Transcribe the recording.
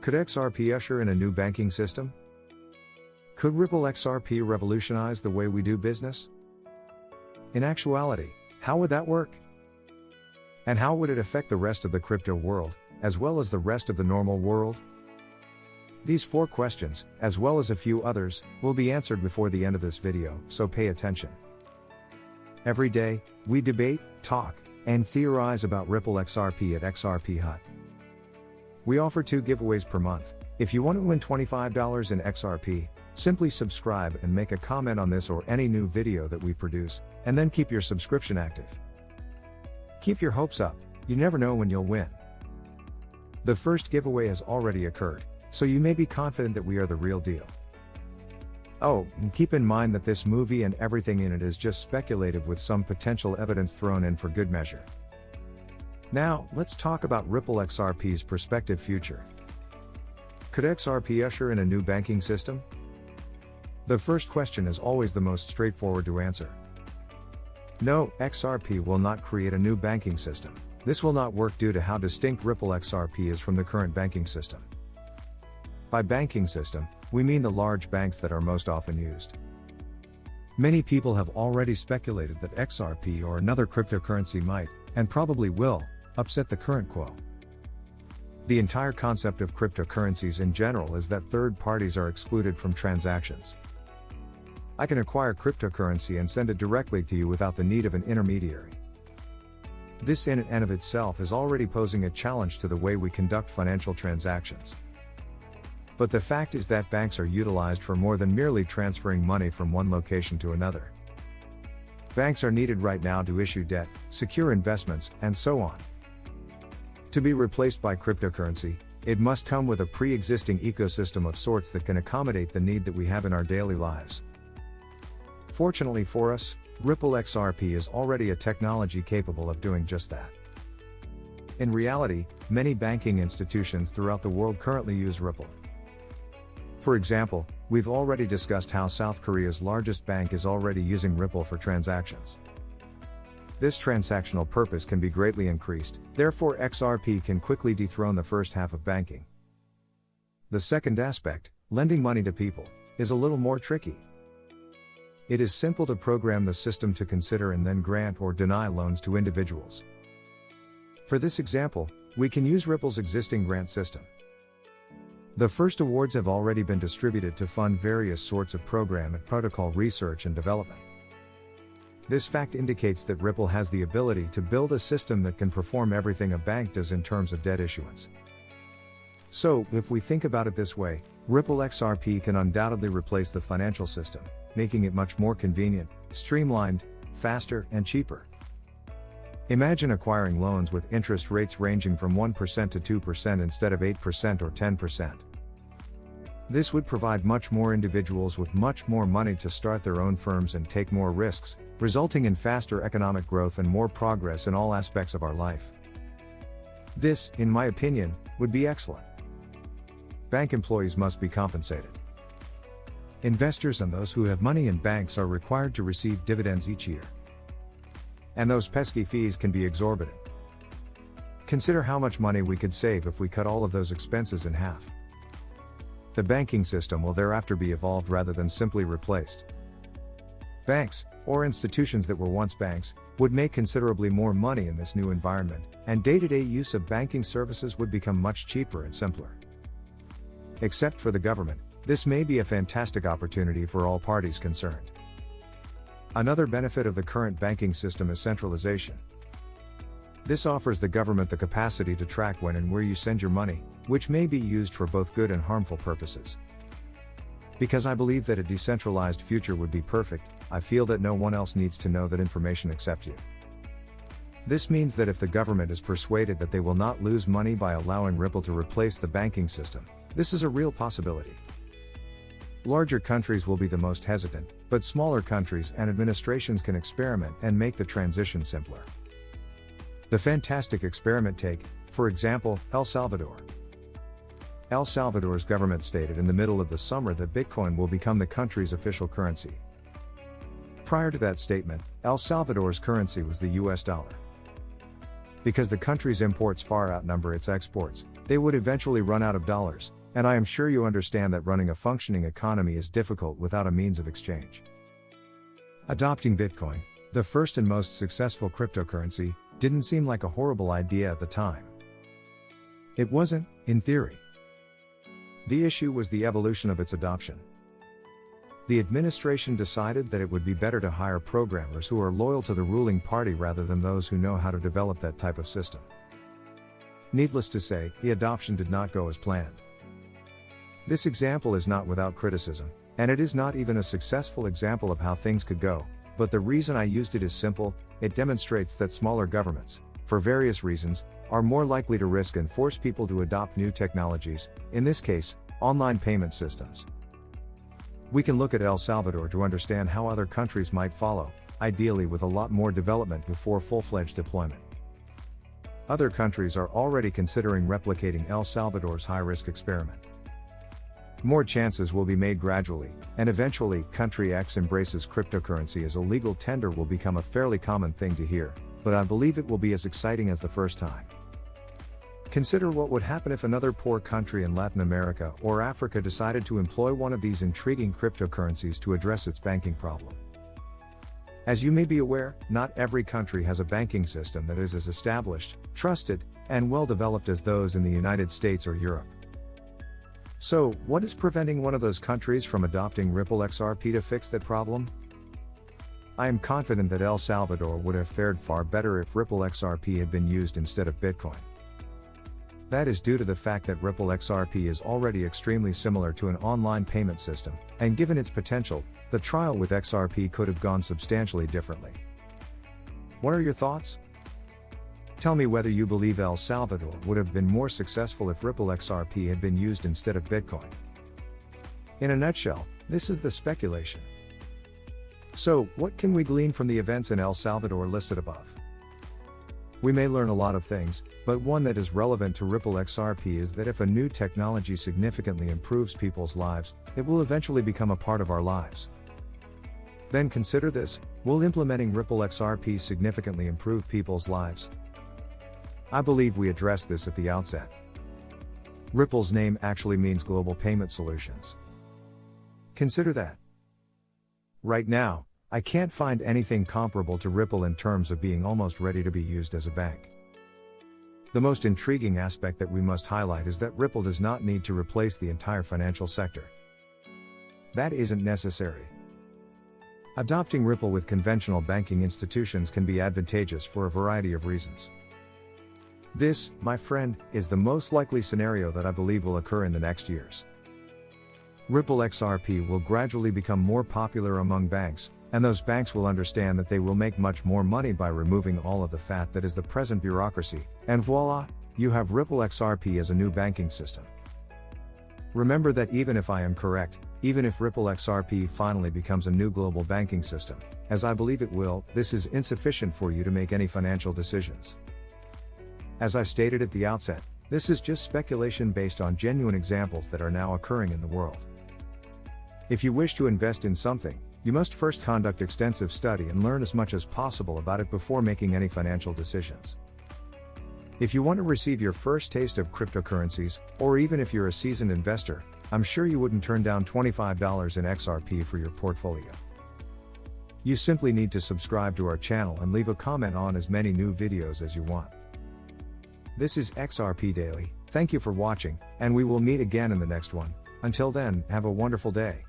Could XRP usher in a new banking system? Could Ripple XRP revolutionize the way we do business? In actuality, how would that work? And how would it affect the rest of the crypto world, as well as the rest of the normal world? These 4 questions, as well as a few others, will be answered before the end of this video, so pay attention. Every day, we debate, talk, and theorize about Ripple XRP at XRP Hut. We offer 2 giveaways per month. If you want to win $25 in XRP, simply subscribe and make a comment on this or any new video that we produce, and then keep your subscription active. Keep your hopes up, you never know when you'll win. The first giveaway has already occurred, so you may be confident that we are the real deal. Oh, and keep in mind that this movie and everything in it is just speculative with some potential evidence thrown in for good measure. Now, let's talk about Ripple XRP's prospective future. Could XRP usher in a new banking system? The first question is always the most straightforward to answer. No, XRP will not create a new banking system. This will not work due to how distinct Ripple XRP is from the current banking system. By banking system, we mean the large banks that are most often used. Many people have already speculated that XRP or another cryptocurrency might, and probably will, upset the current quo. The entire concept of cryptocurrencies in general is that third parties are excluded from transactions. I can acquire cryptocurrency and send it directly to you without the need of an intermediary. This in and of itself is already posing a challenge to the way we conduct financial transactions. But the fact is that banks are utilized for more than merely transferring money from one location to another. Banks are needed right now to issue debt, secure investments, and so on. To be replaced by cryptocurrency, it must come with a pre-existing ecosystem of sorts that can accommodate the need that we have in our daily lives. Fortunately for us, Ripple XRP is already a technology capable of doing just that. In reality, many banking institutions throughout the world currently use Ripple. For example, we've already discussed how South Korea's largest bank is already using Ripple for transactions. This transactional purpose can be greatly increased, therefore XRP can quickly dethrone the first half of banking. The second aspect, lending money to people, is a little more tricky. It is simple to program the system to consider and then grant or deny loans to individuals. For this example, we can use Ripple's existing grant system. The first awards have already been distributed to fund various sorts of program and protocol research and development. This fact indicates that Ripple has the ability to build a system that can perform everything a bank does in terms of debt issuance. So, if we think about it this way, Ripple XRP can undoubtedly replace the financial system, making it much more convenient, streamlined, faster, and cheaper. Imagine acquiring loans with interest rates ranging from 1% to 2% instead of 8% or 10%. This would provide much more individuals with much more money to start their own firms and take more risks, resulting in faster economic growth and more progress in all aspects of our life. This, in my opinion, would be excellent. Bank employees must be compensated. Investors and those who have money in banks are required to receive dividends each year. And those pesky fees can be exorbitant. Consider how much money we could save if we cut all of those expenses in half. The banking system will thereafter be evolved rather than simply replaced. Banks, or institutions that were once banks, would make considerably more money in this new environment, and day-to-day use of banking services would become much cheaper and simpler. Except for the government, this may be a fantastic opportunity for all parties concerned. Another benefit of the current banking system is centralization. This offers the government the capacity to track when and where you send your money, which may be used for both good and harmful purposes. Because I believe that a decentralized future would be perfect, I feel that no one else needs to know that information except you. This means that if the government is persuaded that they will not lose money by allowing Ripple to replace the banking system, this is a real possibility. Larger countries will be the most hesitant, but smaller countries and administrations can experiment and make the transition simpler. The fantastic experiment take, for example, El Salvador. El Salvador's government stated in the middle of the summer that Bitcoin will become the country's official currency. Prior to that statement, El Salvador's currency was the US dollar. Because the country's imports far outnumber its exports, they would eventually run out of dollars, and I am sure you understand that running a functioning economy is difficult without a means of exchange. Adopting Bitcoin, the first and most successful cryptocurrency, didn't seem like a horrible idea at the time. It wasn't, in theory. The issue was the evolution of its adoption. The administration decided that it would be better to hire programmers who are loyal to the ruling party rather than those who know how to develop that type of system. Needless to say, the adoption did not go as planned. This example is not without criticism, and it is not even a successful example of how things could go, but the reason I used it is simple: it demonstrates that smaller governments, for various reasons, are more likely to risk and force people to adopt new technologies, in this case, online payment systems. We can look at El Salvador to understand how other countries might follow, ideally with a lot more development before full-fledged deployment. Other countries are already considering replicating El Salvador's high-risk experiment. More chances will be made gradually, and eventually, country X embraces cryptocurrency as a legal tender will become a fairly common thing to hear, but I believe it will be as exciting as the first time. Consider what would happen if another poor country in Latin America or Africa decided to employ one of these intriguing cryptocurrencies to address its banking problem. As you may be aware, not every country has a banking system that is as established, trusted, and well developed as those in the United States or Europe. So, what is preventing one of those countries from adopting Ripple XRP to fix that problem? I am confident that El Salvador would have fared far better if Ripple XRP had been used instead of Bitcoin. That is due to the fact that Ripple XRP is already extremely similar to an online payment system, and given its potential, the trial with XRP could have gone substantially differently. What are your thoughts? Tell me whether you believe El Salvador would have been more successful if Ripple XRP had been used instead of Bitcoin. In a nutshell, this is the speculation. So, what can we glean from the events in El Salvador listed above? We may learn a lot of things, but one that is relevant to Ripple XRP is that if a new technology significantly improves people's lives, it will eventually become a part of our lives. Then consider this: will implementing Ripple XRP significantly improve people's lives? I believe we addressed this at the outset. Ripple's name actually means Global Payment Solutions. Consider that. Right now, I can't find anything comparable to Ripple in terms of being almost ready to be used as a bank. The most intriguing aspect that we must highlight is that Ripple does not need to replace the entire financial sector. That isn't necessary. Adopting Ripple with conventional banking institutions can be advantageous for a variety of reasons. This, my friend, is the most likely scenario that I believe will occur in the next years. Ripple XRP will gradually become more popular among banks, and those banks will understand that they will make much more money by removing all of the fat that is the present bureaucracy, and voila, you have Ripple XRP as a new banking system. Remember that even if I am correct, even if Ripple XRP finally becomes a new global banking system, as I believe it will, this is insufficient for you to make any financial decisions. As I stated at the outset, this is just speculation based on genuine examples that are now occurring in the world. If you wish to invest in something, you must first conduct extensive study and learn as much as possible about it before making any financial decisions. If you want to receive your first taste of cryptocurrencies, or even if you're a seasoned investor, I'm sure you wouldn't turn down $25 in XRP for your portfolio. You simply need to subscribe to our channel and leave a comment on as many new videos as you want. This is XRP Daily, thank you for watching, and we will meet again in the next one. Until then, have a wonderful day.